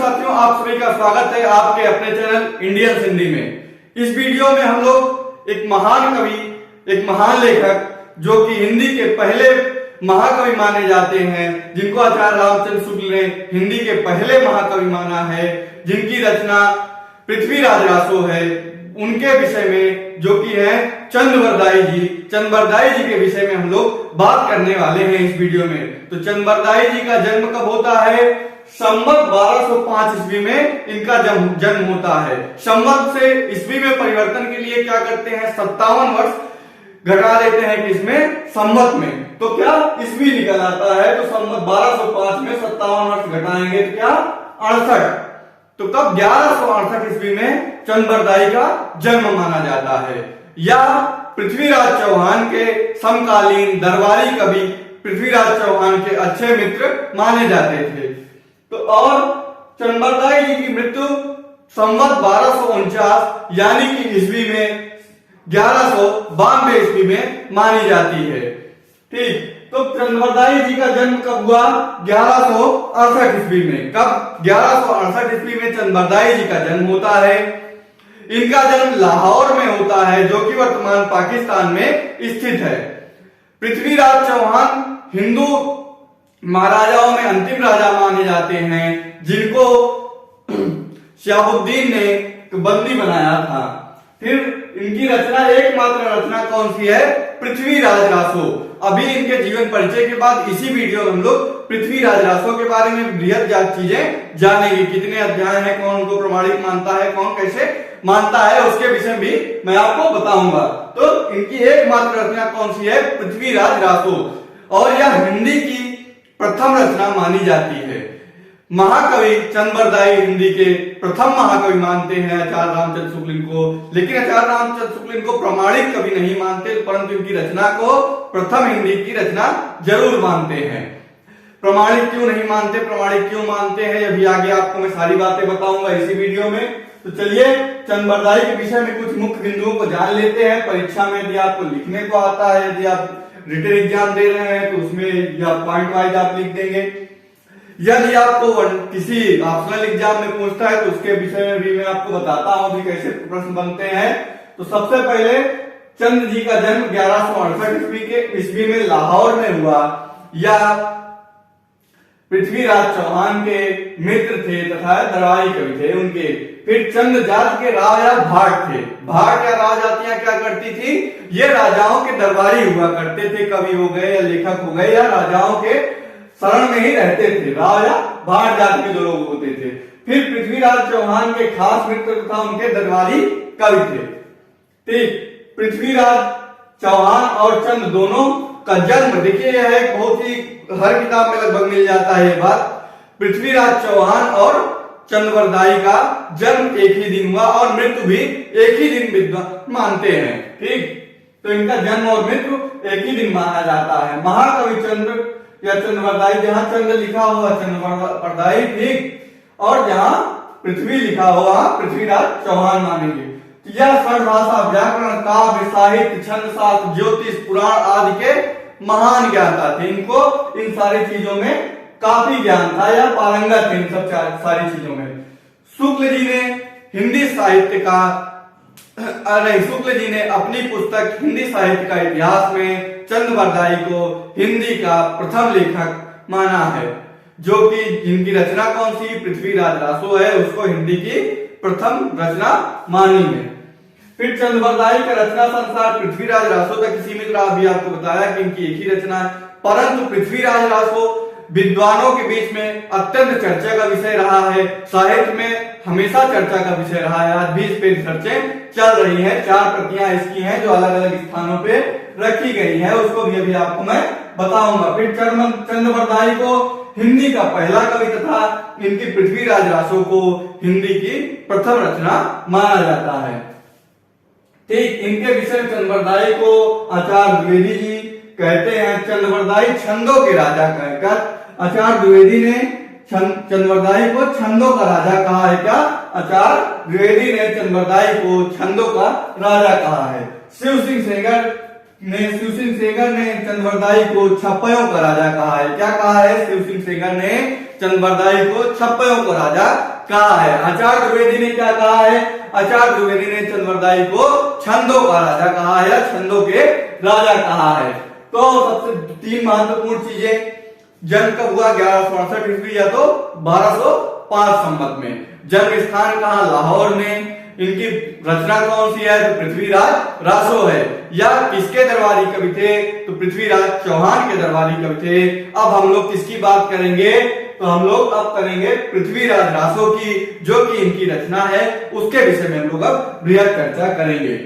साथियों, आप सभी का स्वागत है आपके अपने चैनल इंडियन हिंदी में। इस वीडियो में हम लोग एक महान कवि, एक महान लेखक जो कि हिंदी के पहले महाकवि माने जाते हैं, जिनको आचार्य रामचंद्र शुक्ल ने हिंदी के पहले महाकवि माना है, जिनकी रचना पृथ्वीराज रासो है, उनके विषय में जो कि है चंद्रवरदाई जी। चंद्रवरदाई जी के विषय में हम लोग बात करने वाले हैं इस वीडियो में। तो चंद्रवरदाई जी का जन्म कब होता है? संवत 1205 ईस्वी में इनका जन्म होता है। संवत से ईस्वी में परिवर्तन के लिए क्या करते हैं? 57 वर्ष घटा देते हैं किसमें? संवत में। तो क्या ईस्वी निकल आता है? तो संवत 1205 में 57 वर्ष घटाएंगे तो क्या? 68। तो कब? 1168 ईस्वी में चंद्रवरदाई का जन्म माना जाता है। या पृथ्वीराज चौहान के समकालीन दरबारी कवि पृथ्वीराज चौहान के अच्छे मित्र माने जाते थे। तो और चंद्रवरदाई जी की मृत्यु संवत 1249 यानी कि ईस्वी में 1192 ईस्वी में मानी जाती है। ठीक, तो चंद्रवरदाई जी का जन्म कब हुआ? 1168 ईस्वी में। कब? 1168 ईस्वी में चंद्रवरदाई जी का जन्म होता है। इनका जन्म लाहौर में होता है, जो कि वर्तमान पाकिस्तान में स्थित है। पृथ्वीराज चौहान हिंदू महाराजाओं में अंतिम राजा माने जाते हैं, जिनको शहाबुद्दीन ने बंदी बनाया था। फिर इनकी रचना, एकमात्र रचना कौन सी है? पृथ्वीराज रासो। अभी इनके जीवन परिचय के बाद इसी वीडियो में हम लोग पृथ्वीराज रासो के बारे में बृहद चीजें जानेंगे। कितने अध्याय हैं, कौन उनको प्रमाणिक मानता है, कौन कैसे मानता है, उसके विषय भी मैं आपको बताऊंगा। तो इनकी एकमात्र रचना कौन सी है? पृथ्वीराज रासो। और यह हिंदी की प्रथम रचना मानी जाती है। महाकवि चंद्रवरदाई हिंदी के प्रथम महाकवि मानते हैं आचार्य रामचंद्र शुक्ल को, लेकिन आचार्य रामचंद्र शुक्ल इनको प्रमाणिक कवि नहीं मानते, परंतु इनकी रचना को प्रथम हिंदी की रचना जरूर मानते हैं। प्रमाणिक क्यों नहीं मानते, प्रमाणिक क्यों मानते हैं, अभी आगे आपको मैं सारी बातें बताऊंगा इसी वीडियो में। तो चलिए चंद्रवरदाई के विषय में कुछ मुख्य बिंदुओं को जान लेते हैं। परीक्षा में यदि आपको लिखने को आता है, यदि आप रिटन एग्जाम दे रहे हैं तो उसमें या पॉइंट वाइज आप लिख देंगे। यदि आपको किसी ऑप्शनल एग्जाम में पूछता है तो उसके विषय में भी मैं आपको बताता हूं कि कैसे प्रश्न बनते हैं। तो सबसे पहले चंद्र जी का जन्म 1168 ईस्वी में लाहौर में हुआ। या पृथ्वीराज चौहान के मित्र थे तथा दरबारी कवि थे उनके। फिर चंद्र जाति के राजा भाट थे। भाट या राजजातियां क्या करती थी? ये राजाओं के दरबारी हुआ करते थे, कवि हो गए या लेखक हो गए, या राजाओं के शरण में ही रहते थे। राजा भाट जाति के जो लोग होते थे। फिर पृथ्वीराज चौहान के खास मित्र तथा उनके दरबारी कवि थे। ठीक, पृथ्वीराज चौहान और चंद्र दोनों का जन्म, देखिए यह एक बहुत ही हर किताब में लगभग मिल जाता है ये बात। पृथ्वीराज चौहान और चंद्रवरदाई का जन्म एक ही दिन हुआ और मृत्यु भी एक ही दिन विद्वान मानते हैं। ठीक, तो इनका जन्म और मृत्यु एक ही दिन माना जाता है। महाकवि चंद्र या चंद्रवरदाई, जहां चंद्र लिखा हुआ चंद्रवरदाई, ठीक, और जहां पृथ्वी लिखा हुआ पृथ्वीराज चौहान मानेंगे। यह षड्भाषा, व्याकरण, काव्य, साहित्य, छंद शास्त्र, ज्योतिष, पुराण आदि के महान ज्ञाता थे। इनको इन सारी चीजों में काफी ज्ञान था या पारंगत थे इन सब सारी चीजों में। शुक्ल जी ने हिंदी साहित्य का शुक्ल जी ने अपनी पुस्तक हिंदी साहित्य का इतिहास में चंद्रवरदाई को हिंदी का प्रथम लेखक माना है, जो कि जिनकी रचना कौन सी? पृथ्वीराज रासो है, उसको हिंदी की प्रथम रचना मानी है। फिर चंद्रवरदाई का रचना संसार पृथ्वीराज रासो तक सीमित रहा। अभी आपको बताया कि इनकी एक ही रचना है, परंतु पृथ्वीराज रासो विद्वानों के बीच में अत्यंत चर्चा का विषय रहा है, साहित्य में हमेशा चर्चा का विषय रहा है। आज भी इस पे रिसर्चें चल रही हैं। 4 प्रतियां इसकी हैं जो अलग अलग स्थानों पे रखी गई है, उसको भी अभी आपको मैं बताऊंगा। फिर चंद्रवरदाई को हिंदी का पहला कवि तथा इनकी पृथ्वीराज रासो को हिंदी की प्रथम रचना माना जाता है। ठीक, इनके विषय चंद्रवरदाई को आचार्य द्विवेदी जी कहते हैं चंद्रवरदाई छंदों के राजा कहकर। आचार्य द्विवेदी ने चंद्रवरदाई को छंदों का राजा कहा है। क्या? आचार्य द्विवेदी ने चंद्रवरदाई को छंदों का राजा कहा है। शिव सिंह सेंगर ने चंद्रवरदाई को छप्पयों का राजा कहा है। क्या कहा है? शिव सिंह सेंगर ने चंद्रवरदाई को छप्पयों का राजा कहा है। आचार्य द्विवेदी ने क्या कहा है? आचार्य द्विवेदी ने चंद्रवरदाई को छंदों का राजा कहा है या छंदों के राजा कहा है। तो सबसे 3 महत्वपूर्ण चीजें, जन्म कब हुआ? 1168 ईस्वी या तो 1205 संवत में। जन्म स्थान कहाँ? लाहौर में। इनकी रचना कौन सी है? तो पृथ्वीराज रासो है। या किसके दरबारी कवि थे? तो पृथ्वीराज चौहान के दरबारी कवि थे। अब हम लोग किसकी बात करेंगे? तो हम लोग अब करेंगे पृथ्वीराज रासो की, जो कि इनकी रचना है, उसके विषय में हम लोग अब बृहद चर्चा करेंगे।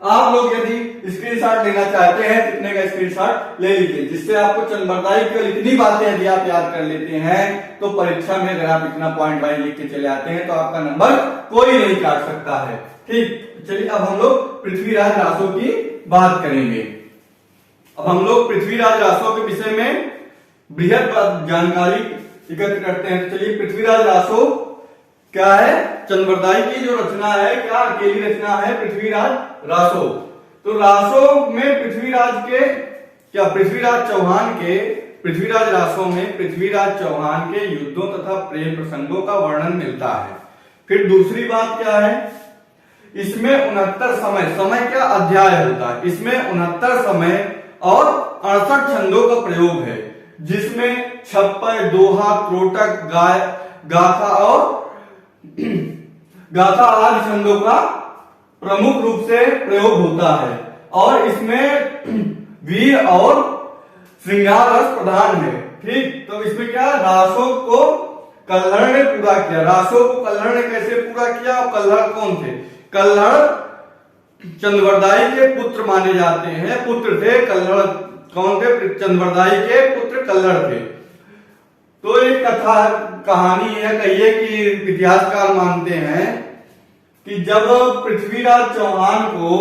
आप लोग यदि स्क्रीनशॉट लेना चाहते हैं, कितने का स्क्रीनशॉट ले लीजिए, जिससे आपको चंद्रवरदाई की इतनी बातें यदि आप याद कर लेते हैं तो परीक्षा में अगर आप इतना पॉइंट वाइज लिख के चले आते हैं तो आपका नंबर कोई नहीं काट सकता है। ठीक, चलिए अब हम लोग पृथ्वीराज रासो की बात करेंगे। अब हम लोग पृथ्वीराज रासो के विषय में बृहद जानकारी एकत्र करते हैं। चलिए, पृथ्वीराज रासो क्या है? चंद्रवरदाई की जो रचना है, क्या अकेली रचना है? पृथ्वीराज रासो। तो रासो में पृथ्वीराज के क्या पृथ्वीराज चौहान के पृथ्वीराज रासो में पृथ्वीराज चौहान के युद्धों तथा प्रेम प्रसंगों का वर्णन मिलता है। फिर दूसरी बात क्या है? इसमें 69 समय क्या अध्याय होता है? इसमें 69 समय और 68 छंदों का प्रयोग है, जिसमें छप्पर, दोहा, त्रोटक, गाथा और गाथा आदि छंदों का प्रमुख रूप से प्रयोग होता है। और इसमें वीर और श्रृंगार रस प्रधान है। ठीक, तो इसमें क्या? रासो को कल्हड़ ने पूरा किया। रासो को कल्हड़ ने कैसे पूरा किया? और कल्हड़ कौन थे? कल्हड़ चंद्रवरदाई के पुत्र माने जाते हैं, पुत्र थे। कल्हड़ कौन थे? चंद्रवरदाई के पुत्र कल्हड़ थे। तो एक कहानी है, कहिए कि इतिहासकार मानते हैं कि जब पृथ्वीराज चौहान को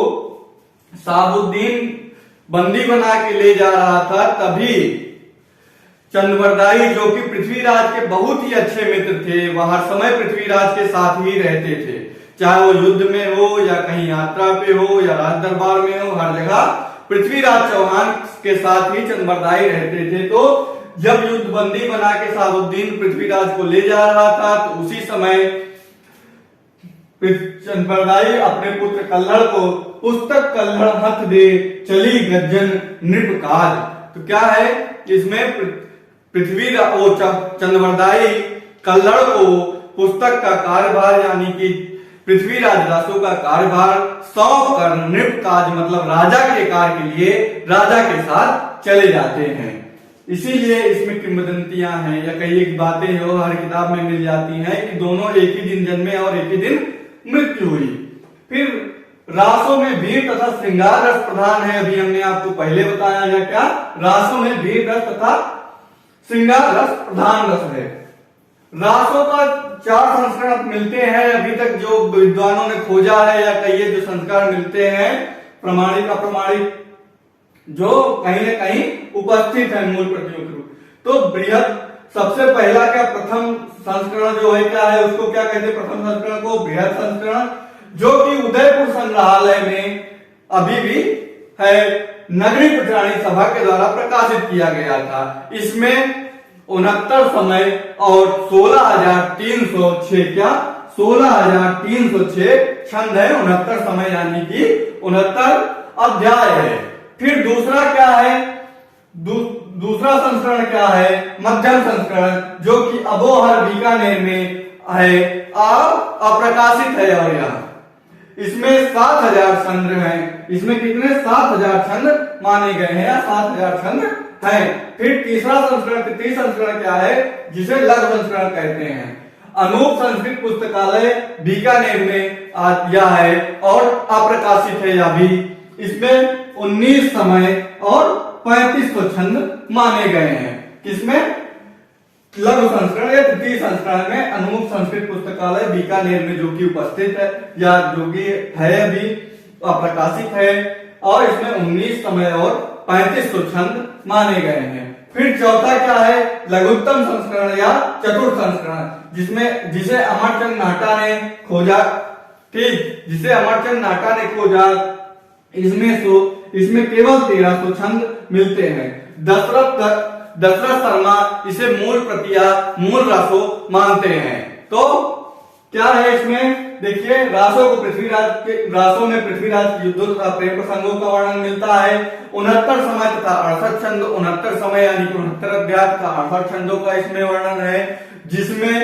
साबुद्दीन बंदी बना के ले जा रहा था, तभी चंद्रवरदाई, जो कि पृथ्वीराज के बहुत ही अच्छे मित्र थे, वह हर समय पृथ्वीराज के साथ ही रहते थे, चाहे वो युद्ध में हो या कहीं यात्रा पे हो या राज दरबार में हो, हर जगह पृथ्वीराज चौहान के साथ ही चंद्रवरदाई रहते थे। तो जब युद्धबंदी बना के साबुद्दीन पृथ्वीराज को ले जा रहा था, तो उसी समय चंद्रवरदाई अपने पुत्र कल्हड़ को पुस्तक कल्हड़ हथ दे चली गज्जन नृप काज। तो क्या है? इसमें चंद्रवरदाई कल्हड़ को पुस्तक का कार्यभार यानी कि पृथ्वीराज रासो का कार्यभार सौंप कर नृप काज मतलब राजा के कार्य के लिए राजा के साथ चले जाते हैं। इसीलिए इसमें किंवदंतियां हैं या कई एक बातें जो हर किताब में मिल जाती हैं कि दोनों एक ही दिन जन्मे और एक ही दिन मृत्यु हुई। फिर रासो में वीर तथा श्रृंगार रस प्रधान है। अभी हमने आपको पहले बताया है क्या? रासो में वीर रस तथा श्रृंगार रस प्रधान रस है। रासो का 4 संस्करण मिलते हैं अभी तक जो विद्वानों ने खोजा है, या कई जो संस्करण मिलते हैं प्रमाणिक अप्रमाणिक, जो कहीं न कहीं उपस्थित है मूल प्रतियों के रूप। तो बृहद सबसे पहला क्या प्रथम संस्करण जो है क्या है? उसको क्या कहते हैं? प्रथम संस्करण को बृहद संस्करण, जो कि उदयपुर संग्रहालय में अभी भी है, नगरी प्रचारणी सभा के द्वारा प्रकाशित किया गया था। इसमें 69 समय और 16,306 क्या 16,306 छंद है। 69 समय यानी कि 69 अध्याय है। फिर दूसरा क्या है? दूसरा संस्करण क्या है? मध्यम संस्करण, जो कि अबोहर बीकानेर में है, अप्रकाशित है। और यहाँ इसमें 7,000 छंद हैं। इसमें कितने? 7,000 छंद माने गए हैं या 7,000 छंद हैं। फिर तीसरा संस्करण, तृतीय संस्करण क्या है? जिसे लघु संस्करण कहते हैं। अनूप संस्कृत पुस्तकालय बीकानेर में यह है और अप्रकाशित है यह भी। इसमें 19 समय और 3500 छंद माने गए हैं। किसमें? लघु संस्करण या तृतीय संस्करण में अनूप संस्कृत पुस्तकालय बीकानेर में, जो कि उपस्थित है या जो कि है अभी अप्रकाशित है। और इसमें 19 समय और 3500 छंद माने गए हैं। फिर चौथा क्या है? लघुत्तम संस्करण या चतुर्थ संस्करण, जिसे अमरचंद नाटा ने खोजा। ठीक, जिसे अमरचंद नाटा ने खोजा। इसमें केवल 1300 छंद मिलते हैं। दशरथ शर्मा इसे मूल प्रतिया मूल रासो मानते हैं। तो क्या है इसमें देखिए, रासों में पृथ्वीराज युद्धों तथा प्रेम प्रसंगों का वर्णन मिलता है। 69 समय तथा 68 छंद, 69 समय यानी कि 69 अध्याय तथा 68 छंदों का इसमें वर्णन है, जिसमें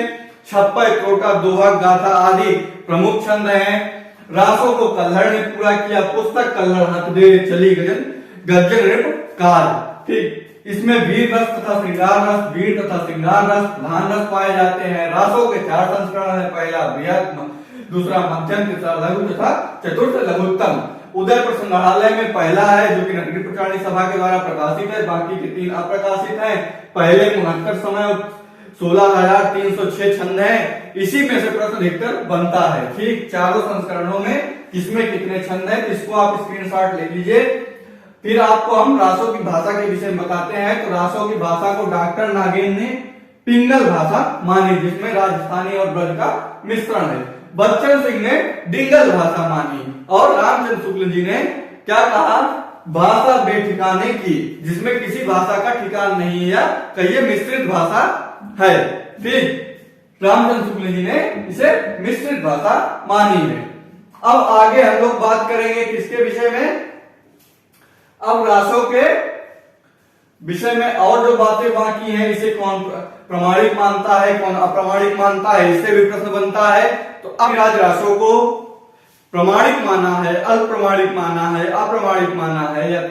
छप्पा, टोटा, दोहा, गाथा आदि प्रमुख छंद हैं। रासों को कल्हड़ ने पूरा किया। पुस्तक कल्हड़ हथ दे चली गजन नृप काल। ठीक, इसमें वीर रस तथा श्रृंगार रस, वीर तथा श्रृंगार रस, प्रधान रस पाए जाते हैं। रासों के 4 संस्करण है। पहला बृहद, दूसरा मध्यम, तीसरा लघु तथा चतुर्थ लघुत्तम। उदयपुर संग्रहालय में पहला है जो कि नगरीय प्रचारणी सभा के द्वारा प्रकाशित है, बाकी के 3 अप्रकाशित हैं। पहले 69 समय 16,306 छंद है। इसी में से प्रश्न अधिकतर बनता है। ठीक, चारों संस्करणों में किसमें कितने छंद है, इसको आप स्क्रीनशॉट ले लीजिए। फिर आपको हम रासों की भाषा के विषय में बताते हैं। तो रासों की भाषा को डॉक्टर नागेन ने पिंगल भाषा मानी, जिसमें राजस्थानी और ब्रज का मिश्रण है। बच्चन सिंह ने डिंगल भाषा मानी और रामचंद्र शुक्ल जी ने क्या कहा, भाषा बेठिकाने की, जिसमें किसी भाषा का ठिकान नहीं है, या कहिए मिश्रित भाषा है। ठीक, रामचंद्र शुक्ल जी ने इसे मिश्रित भाषा मानी है। अब आगे हम लोग बात करेंगे किसके विषय में, अब रासों के विषय में और जो बातें बाकी हैं, इसे कौन प्रमाणिक मानता है, कौन अप्रमाणिक मानता है, इससे भी प्रश्न बनता है। तो अब राज रासों को प्रमाणिक माना है, अल्पप्रमाणिक माना है, अप्रमाणिक माना है, या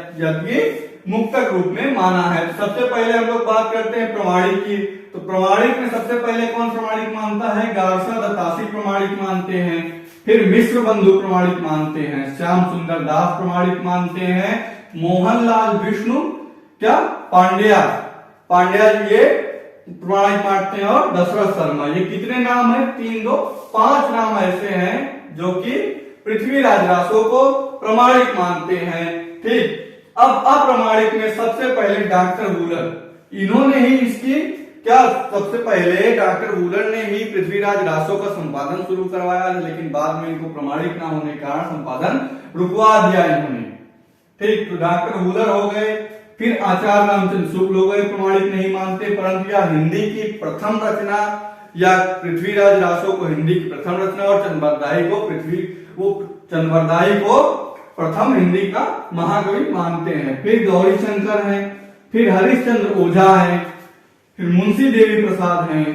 मुक्तक रूप में माना है। तो सबसे पहले हम लोग बात करते हैं प्रमाणिक की। तो प्रमाणिक में सबसे पहले कौन प्रमाणिक मानता है, गारसा दत्तासी प्रमाणिक मानते हैं। फिर मिश्र बंधु प्रमाणिक मानते हैं, श्याम सुंदर दास प्रमाणिक मानते हैं, मोहनलाल विष्णु क्या पांड्या ये प्रमाणिक मानते हैं, और दशरथ शर्मा। ये कितने नाम है, 3 2 5 नाम ऐसे हैं जो कि पृथ्वीराज रासों को प्रमाणिक मानते हैं। ठीक, अब अप्रमाणिक में सबसे पहले डॉक्टर वूलर, इन्होंने ही इसकी क्या, सबसे पहले डॉक्टर वूलर ने ही पृथ्वीराज रासों का संपादन शुरू करवाया, लेकिन बाद में इनको प्रमाणिक ना होने के कारण संपादन रुकवा दिया इन्होंने। ठीक, तो डॉक्टर वूलर हो गए। फिर आचार्य रामचंद्र शुक्ल हो गए, प्रमाणिक नहीं मानते, परंतु यह हिंदी की प्रथम रचना, या पृथ्वीराज रासों को हिंदी की प्रथम रचना, और चंद्रबरदाई को प्रथम हिंदी का महाकवि मानते हैं। फिर गौरी शंकर है, फिर हरिश्चंद्र ओझा है, फिर मुंशी देवी प्रसाद हैं,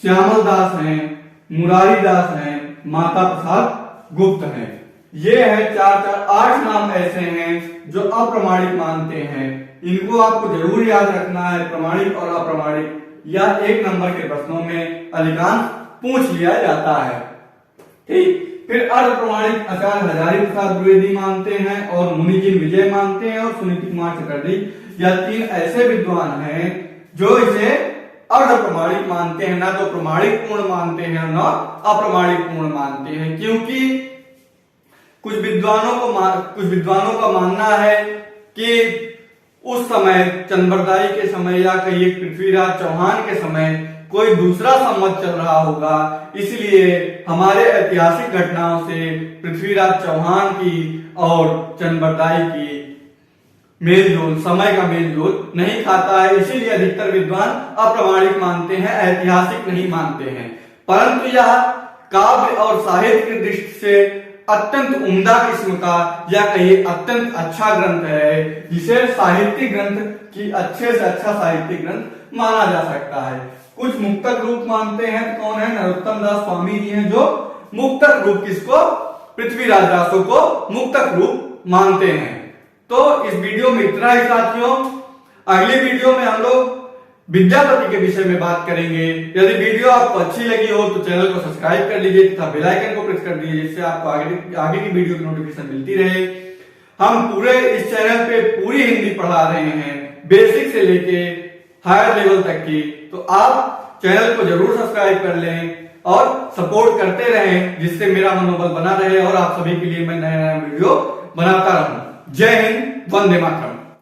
श्यामल दास हैं, मुरारी दास हैं, माता प्रसाद गुप्त हैं। ये है 8 नाम ऐसे हैं जो अप्रमाणिक मानते हैं। इनको आपको जरूर याद रखना है, प्रमाणिक और अप्रमाणिक, या 1 नंबर के प्रश्नों में अधिकांश पूछ लिया जाता है। ठीक, फिर अर्धप्रमाणिक आचार्य हजारी प्रसाद द्विवेदी मानते हैं, और मुनिजिन विजय मानते हैं, और सुनीति कुमार चटर्जी। यह 3 ऐसे विद्वान हैं जो इसे अर्धप्रमाणिक मानते हैं, ना तो प्रमाणिक पूर्ण मानते हैं, ना अप्रमाणिक पूर्ण मानते हैं। क्योंकि कुछ विद्वानों का मानना है कि उस समय चंद्रबरदाई के समय, या कहिए पृथ्वीराज चौहान के समय, कोई दूसरा संवत चल रहा होगा, इसलिए हमारे ऐतिहासिक घटनाओं से पृथ्वीराज चौहान की और चंद्रबरदाई की मेलजोल, समय का मेलजोल नहीं खाता है। इसीलिए अधिकतर विद्वान अप्रमाणिक मानते हैं, ऐतिहासिक नहीं मानते हैं। परंतु यह काव्य और साहित्य की दृष्टि से अत्यंत उम्दा किस्म का, या कहिए अत्यंत अच्छा ग्रंथ है, जिसे साहित्यिक ग्रंथ की अच्छे से अच्छा साहित्यिक ग्रंथ माना जा सकता है। कुछ मुक्तक रूप मानते हैं, तो कौन है, नरोत्तम दास स्वामी जी हैं, जो मुक्तक रूप किसको, पृथ्वीराज रासों को मुक्तक रूप मानते हैं। तो इस वीडियो में इतना ही साथियों। अगली वीडियो में हम लोग विद्यापति के विषय में बात करेंगे। यदि वीडियो आपको अच्छी लगी हो तो चैनल को सब्सक्राइब कर लीजिए तथा बेल आइकन को प्रेस कर दीजिए, जिससे आपको आगे की वीडियो की नोटिफिकेशन मिलती रहे। हम पूरे इस चैनल पे पूरी हिंदी पढ़ा रहे हैं, बेसिक से लेके हायर लेवल तक की। तो आप चैनल को जरूर सब्सक्राइब कर लें और सपोर्ट करते रहें, जिससे मेरा मनोबल बना रहे और आप सभी के लिए मैं नया नया वीडियो बनाता रहूं। जय हिंद, वंदे मातरम।